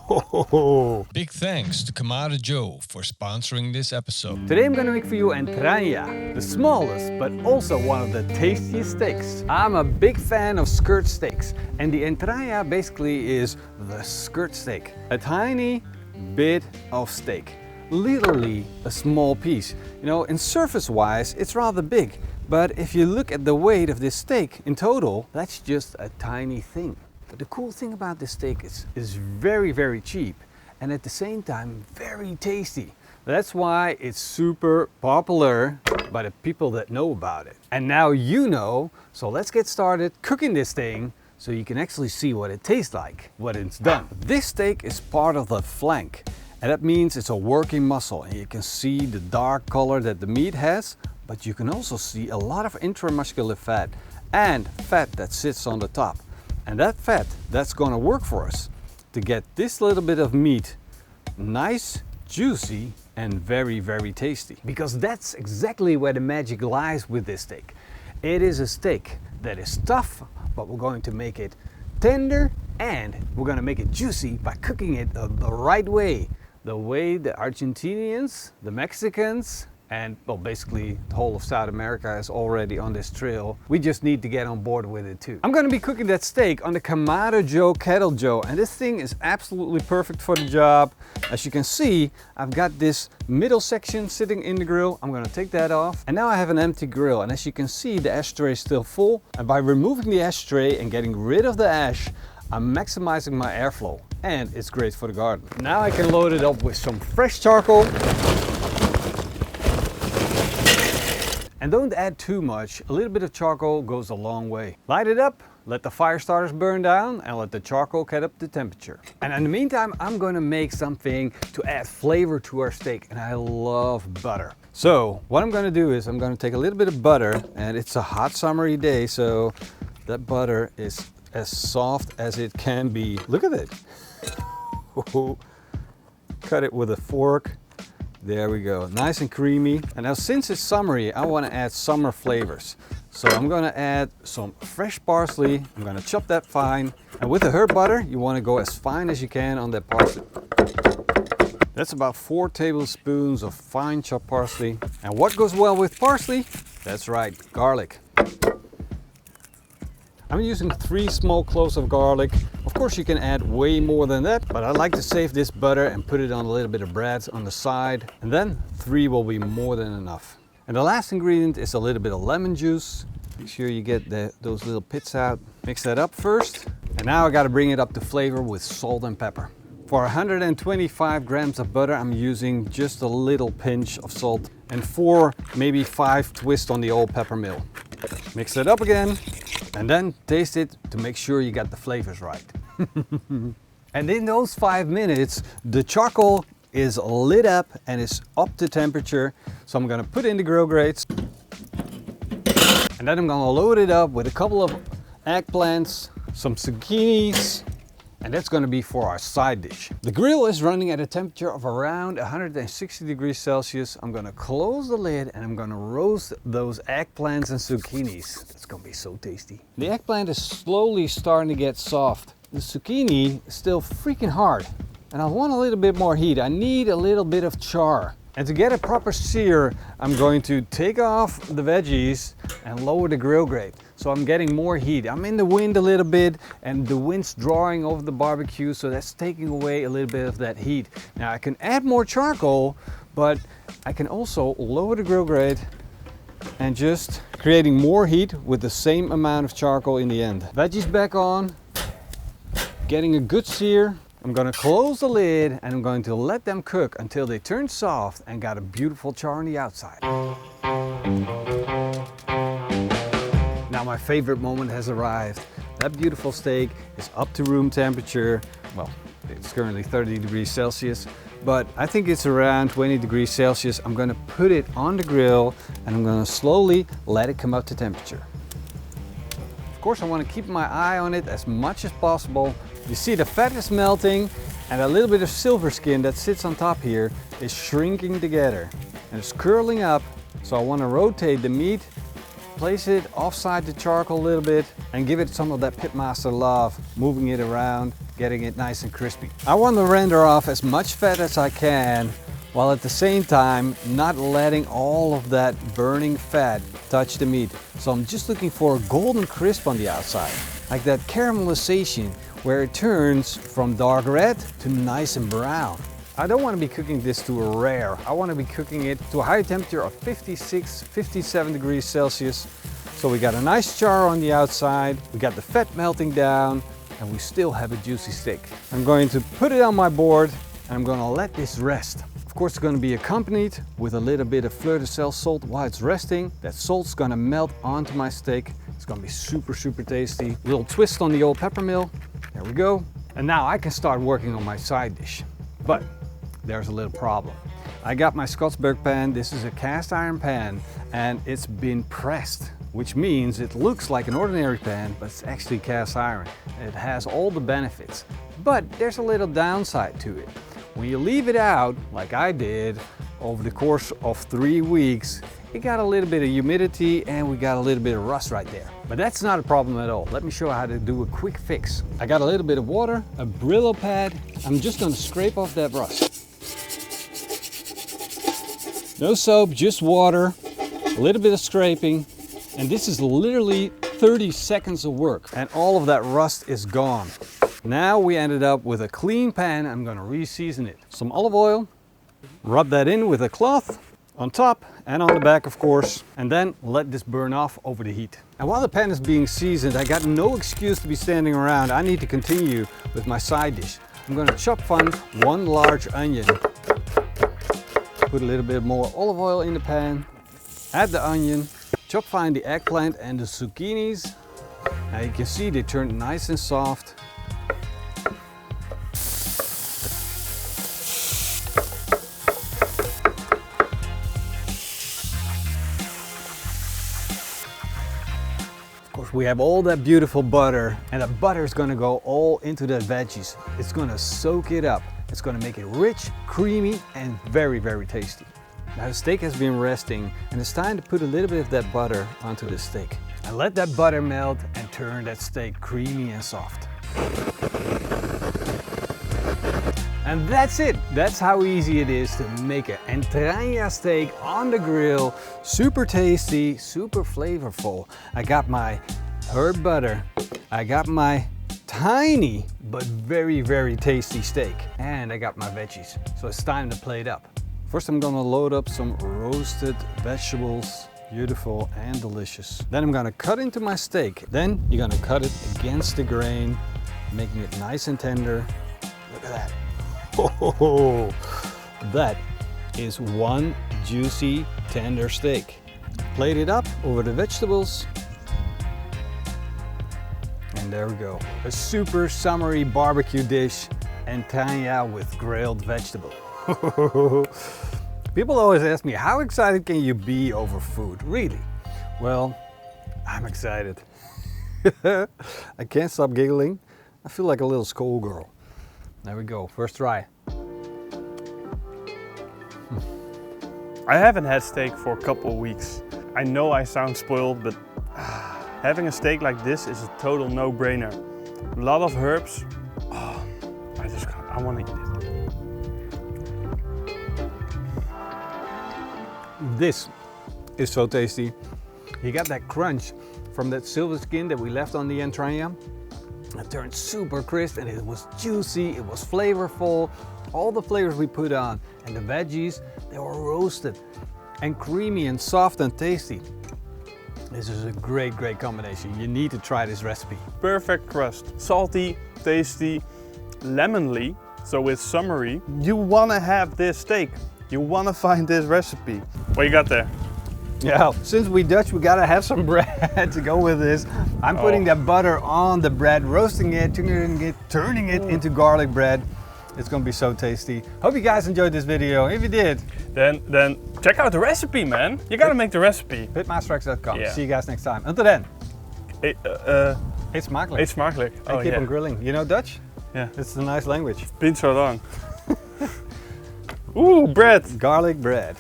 Big thanks to Kamado Joe for sponsoring this episode. Today I'm gonna make for you Entraña, the smallest but also one of the tastiest steaks. I'm a big fan of skirt steaks, and the Entraña basically is the skirt steak. A tiny bit of steak, literally a small piece. You know, in surface wise it's rather big, but if you look at the weight of this steak in total, that's just a tiny thing. But the cool thing about this steak is very, very cheap, and at the same time very tasty. That's why it's super popular by the people that know about it. And now you know, so let's get started cooking this thing so you can actually see what it tastes like when it's done. This steak is part of the flank, and that means it's a working muscle, and you can see the dark color that the meat has, but you can also see a lot of intramuscular fat and fat that sits on the top. And that fat, that's going to work for us to get this little bit of meat nice, juicy, and very, very tasty. Because that's exactly where the magic lies with this steak. It is a steak that is tough, but we're going to make it tender, and we're going to make it juicy by cooking it the right way. The way the Argentinians, the Mexicans, and well, basically the whole of South America is already on this trail. We just need to get on board with it too. I'm gonna be cooking that steak on the Kamado Joe Kettle Joe, and this thing is absolutely perfect for the job. As you can see, I've got this middle section sitting in the grill. I'm gonna take that off, and now I have an empty grill, and as you can see, the ashtray is still full, and by removing the ashtray and getting rid of the ash, I'm maximizing my airflow, and it's great for the garden. Now I can load it up with some fresh charcoal. And don't add too much, a little bit of charcoal goes a long way. Light it up, let the fire starters burn down, and let the charcoal get up to temperature. And in the meantime, I'm gonna make something to add flavor to our steak, and I love butter. So what I'm gonna do is I'm gonna take a little bit of butter, and it's a hot summery day, so that butter is as soft as it can be. Look at it. Cut it with a fork. There we go, nice and creamy. And now since it's summery, I want to add summer flavors. So I'm going to add some fresh parsley. I'm going to chop that fine. And with the herb butter, you want to go as fine as you can on that parsley. That's about 4 tablespoons of fine chopped parsley. And what goes well with parsley? That's right, garlic. I'm using 3 small cloves of garlic. Of course you can add way more than that, but I like to save this butter and put it on a little bit of bread on the side, and then 3 will be more than enough. And the last ingredient is a little bit of lemon juice. Make sure you get those little pits out. Mix that up first, and now I got to bring it up to flavor with salt and pepper. For 125 grams of butter, I'm using just a little pinch of salt and 4, maybe 5 twists on the old pepper mill. Mix it up again, and then taste it to make sure you got the flavors right. And in those 5 minutes, the charcoal is lit up and is up to temperature. So I'm gonna put in the grill grates, and then I'm gonna load it up with a couple of eggplants, some zucchinis, and that's going to be for our side dish. The grill is running at a temperature of around 160 degrees Celsius. I'm going to close the lid and I'm going to roast those eggplants and zucchinis. That's going to be so tasty. The eggplant is slowly starting to get soft. The zucchini is still freaking hard, and I want a little bit more heat. I need a little bit of char. And to get a proper sear, I'm going to take off the veggies and lower the grill grate. So I'm getting more heat. I'm in the wind a little bit, and the wind's drawing over the barbecue, so that's taking away a little bit of that heat. Now I can add more charcoal, but I can also lower the grill grate and just creating more heat with the same amount of charcoal in the end. Veggies back on, getting a good sear. I'm going to close the lid and I'm going to let them cook until they turn soft and got a beautiful char on the outside. Now my favorite moment has arrived. That beautiful steak is up to room temperature. Well, it's currently 30 degrees Celsius, but I think it's around 20 degrees Celsius. I'm going to put it on the grill and I'm going to slowly let it come up to temperature. Of course, I want to keep my eye on it as much as possible. You see the fat is melting, and a little bit of silver skin that sits on top here is shrinking together and it's curling up. So I want to rotate the meat, place it offside the charcoal a little bit and give it some of that pitmaster love, moving it around. getting it nice and crispy. I want to render off as much fat as I can, while at the same time not letting all of that burning fat touch the meat. So I'm just looking for a golden crisp on the outside, like that caramelization where it turns from dark red to nice and brown. I don't want to be cooking this to a rare. I want to be cooking it to a high temperature of 56, 57 degrees Celsius. So we got a nice char on the outside, we got the fat melting down, and we still have a juicy steak. I'm going to put it on my board and I'm going to let this rest. Of course, it's going to be accompanied with a little bit of fleur de sel salt while it's resting. That salt's going to melt onto my steak. It's going to be super, super tasty. Little twist on the old pepper mill. There we go. And now I can start working on my side dish. But there's a little problem. I got my Scotsburg pan. This is a cast iron pan and it's been pressed, which means it looks like an ordinary pan, but it's actually cast iron. It has all the benefits, but there's a little downside to it. When you leave it out, like I did, over the course of 3 weeks, it got a little bit of humidity and we got a little bit of rust right there. But that's not a problem at all. Let me show you how to do a quick fix. I got a little bit of water, a Brillo pad. I'm just gonna scrape off that rust. No soap, just water, a little bit of scraping, and this is literally 30 seconds of work, and all of that rust is gone. Now we ended up with a clean pan. I'm gonna re-season it. Some olive oil, rub that in with a cloth, on top and on the back of course, and then let this burn off over the heat. And while the pan is being seasoned, I got no excuse to be standing around. I need to continue with my side dish. I'm gonna chop fine 1 large onion. Put a little bit more olive oil in the pan, add the onion, chop fine the eggplant and the zucchinis. Now you can see they turned nice and soft. Of course, we have all that beautiful butter, and the butter is going to go all into the veggies. It's going to soak it up. It's going to make it rich, creamy, and very, very tasty. Now the steak has been resting, and it's time to put a little bit of that butter onto the steak. And let that butter melt and turn that steak creamy and soft. And that's it. That's how easy it is to make an Entraña steak on the grill. Super tasty, super flavorful. I got my herb butter. I got my tiny but very, very tasty steak. And I got my veggies. So it's time to plate up. First I'm gonna load up some roasted vegetables. Beautiful and delicious. Then I'm gonna cut into my steak. Then you're gonna cut it against the grain, making it nice and tender. Look at that. Oh, that is one juicy, tender steak. Plate it up over the vegetables. And there we go. A super summery barbecue dish, Entraña with grilled vegetable. People always ask me, how excited can you be over food? Really? Well, I'm excited. I can't stop giggling. I feel like a little schoolgirl. There we go, first try. I haven't had steak for a couple of weeks. I know I sound spoiled, but having a steak like this is a total no-brainer. A lot of herbs. Oh, I want to eat it. This is so tasty. You got that crunch from that silver skin that we left on the Entraña. It turned super crisp and it was juicy, it was flavorful. All the flavors we put on, and the veggies, they were roasted and creamy and soft and tasty. This is a great, great combination. You need to try this recipe. Perfect crust, salty, tasty, lemonly, so it's summery. You want to have this steak. You want to find this recipe. What you got there? Yeah, since we Dutch, we gotta have some bread to go with this. I'm putting that butter on the bread, roasting it, turning it into garlic bread. It's gonna be so tasty. Hope you guys enjoyed this video. If you did, then check out the recipe, man. You gotta make the recipe. PitmasterX.com. Yeah. See you guys next time. Until then, eetsmakelijk. Eetsmakelijk. And keep on grilling. You know Dutch? Yeah. It's a nice language. Been so long. Ooh, bread. Garlic bread.